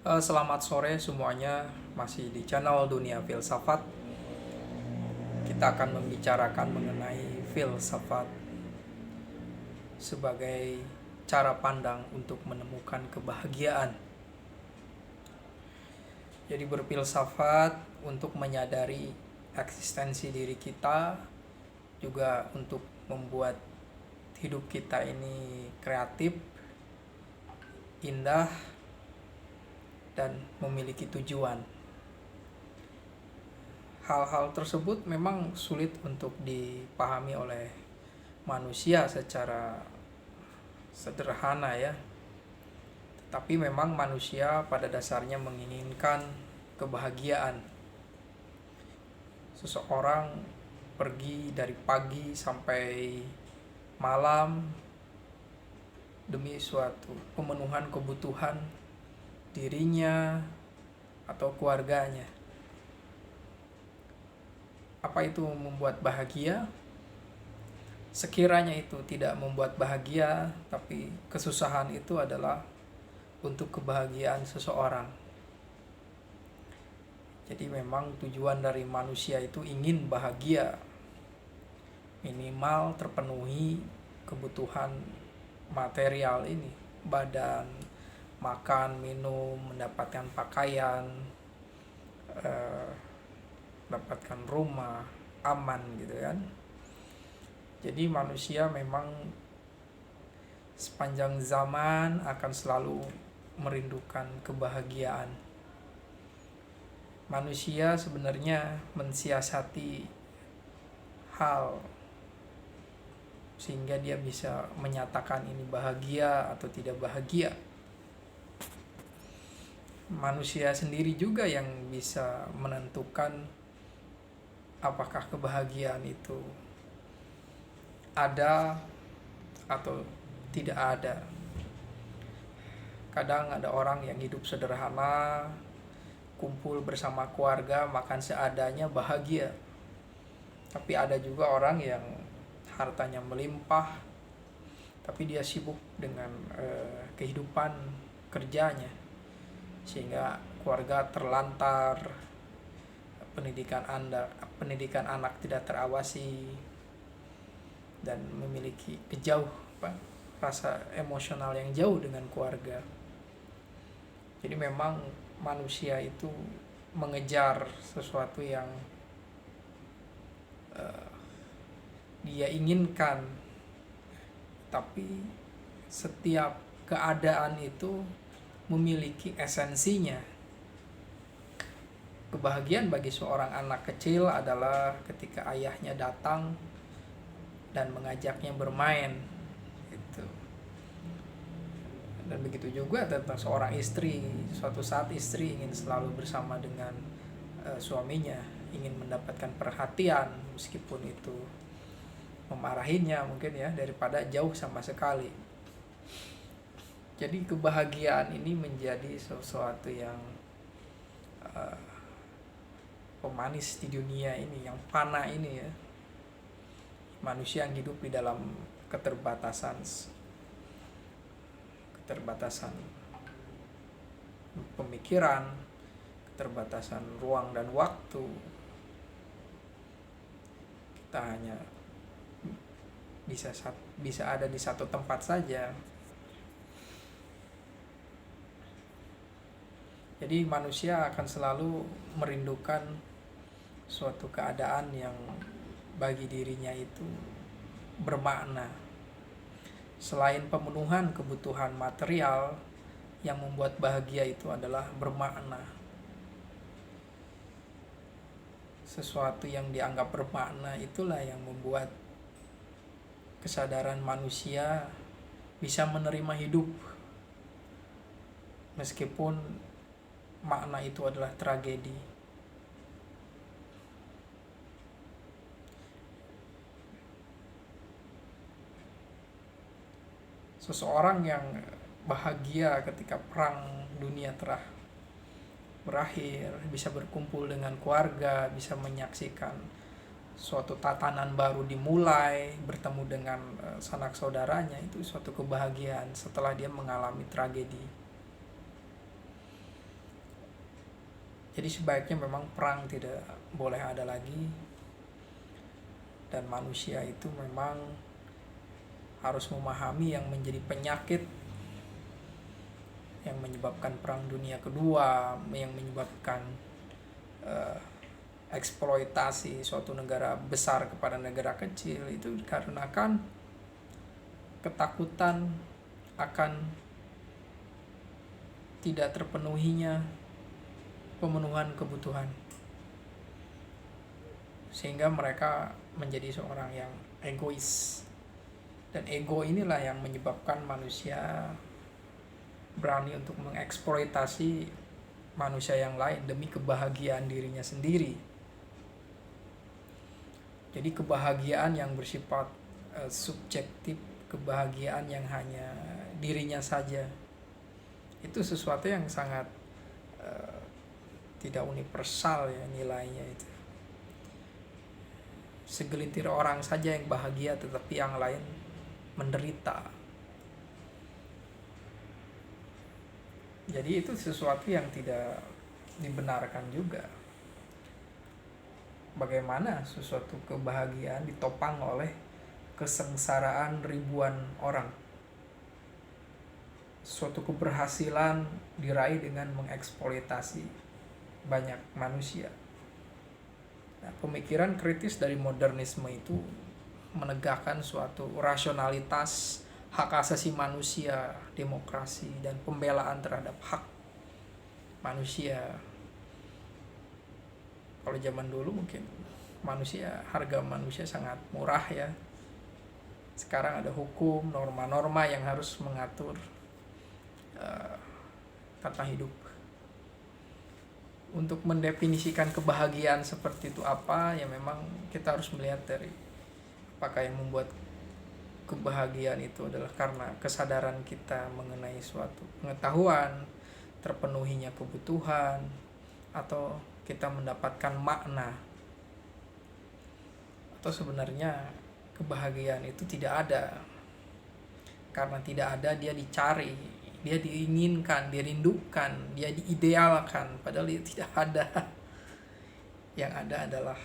Selamat sore semuanya, masih di channel Dunia Filsafat. Kita akan membicarakan mengenai filsafat sebagai cara pandang untuk menemukan kebahagiaan. Jadi berfilsafat untuk menyadari eksistensi diri kita, juga untuk membuat hidup kita ini kreatif, indah, dan memiliki tujuan. Hal-hal tersebut memang sulit untuk dipahami oleh manusia secara sederhana ya. Tetapi memang manusia pada dasarnya menginginkan kebahagiaan. Seseorang pergi dari pagi sampai malam demi suatu pemenuhan kebutuhan dirinya atau keluarganya. Apa itu membuat bahagia? Sekiranya itu tidak membuat bahagia, tapi kesusahan itu adalah untuk kebahagiaan seseorang. Jadi memang tujuan dari manusia itu ingin bahagia, minimal terpenuhi kebutuhan material ini, badan, makan, minum, mendapatkan pakaian, mendapatkan rumah, aman gitu kan. Jadi manusia memang sepanjang zaman akan selalu merindukan kebahagiaan. Manusia sebenarnya mensiasati hal sehingga dia bisa menyatakan ini bahagia atau tidak bahagia. Manusia sendiri juga yang bisa menentukan apakah kebahagiaan itu ada atau tidak ada. Kadang ada orang yang hidup sederhana, kumpul bersama keluarga, makan seadanya, bahagia. Tapi ada juga orang yang hartanya melimpah, tapi dia sibuk dengan kehidupan kerjanya, sehingga keluarga terlantar, pendidikan anak tidak terawasi, dan memiliki rasa emosional yang jauh dengan keluarga. Jadi memang manusia itu mengejar sesuatu yang dia inginkan, tapi setiap keadaan itu memiliki esensinya. Kebahagiaan bagi seorang anak kecil adalah ketika ayahnya datang dan mengajaknya bermain gitu. Dan begitu juga tentang seorang istri. Suatu saat istri ingin selalu bersama dengan suaminya, ingin mendapatkan perhatian meskipun itu memarahinya mungkin ya, daripada jauh sama sekali. Jadi kebahagiaan ini menjadi sesuatu yang pemanis di dunia ini, yang fana ini ya. Manusia yang hidup di dalam keterbatasan pemikiran, keterbatasan ruang dan waktu. Kita hanya bisa ada di satu tempat saja. Jadi manusia akan selalu merindukan suatu keadaan yang bagi dirinya itu bermakna. Selain pemenuhan kebutuhan material, yang membuat bahagia itu adalah bermakna. Sesuatu yang dianggap bermakna itulah yang membuat kesadaran manusia bisa menerima hidup, meskipun makna itu adalah tragedi. Seseorang yang bahagia ketika perang dunia telah berakhir, bisa berkumpul dengan keluarga, bisa menyaksikan suatu tatanan baru dimulai, bertemu dengan sanak saudaranya, itu suatu kebahagiaan setelah dia mengalami tragedi. Jadi sebaiknya memang perang tidak boleh ada lagi, dan manusia itu memang harus memahami yang menjadi penyakit yang menyebabkan Perang Dunia Kedua, yang menyebabkan eksploitasi suatu negara besar kepada negara kecil, itu dikarenakan ketakutan akan tidak terpenuhinya pemenuhan kebutuhan, sehingga mereka menjadi seorang yang egois, dan ego inilah yang menyebabkan manusia berani untuk mengeksploitasi manusia yang lain demi kebahagiaan dirinya sendiri. Jadi kebahagiaan yang bersifat subjektif, kebahagiaan yang hanya dirinya saja, itu sesuatu yang sangat tidak universal ya nilainya itu. Segelintir orang saja yang bahagia tetapi yang lain menderita. Jadi itu sesuatu yang tidak dibenarkan juga. Bagaimana sesuatu kebahagiaan ditopang oleh kesengsaraan ribuan orang? Suatu keberhasilan diraih dengan mengeksploitasi banyak manusia. Nah, pemikiran kritis dari modernisme itu menegakkan suatu rasionalitas hak asasi manusia, demokrasi, dan pembelaan terhadap hak manusia. Kalau zaman dulu mungkin harga manusia sangat murah ya. Sekarang ada hukum, norma-norma yang harus mengatur tata hidup. Untuk mendefinisikan kebahagiaan seperti itu apa, ya memang kita harus melihat dari apakah yang membuat kebahagiaan itu adalah karena kesadaran kita mengenai suatu pengetahuan, terpenuhinya kebutuhan, atau kita mendapatkan makna, atau sebenarnya kebahagiaan itu tidak ada. Karena tidak ada, dia dicari, dia diinginkan, dirindukan, dia diidealkan, padahal dia tidak ada. Yang ada adalah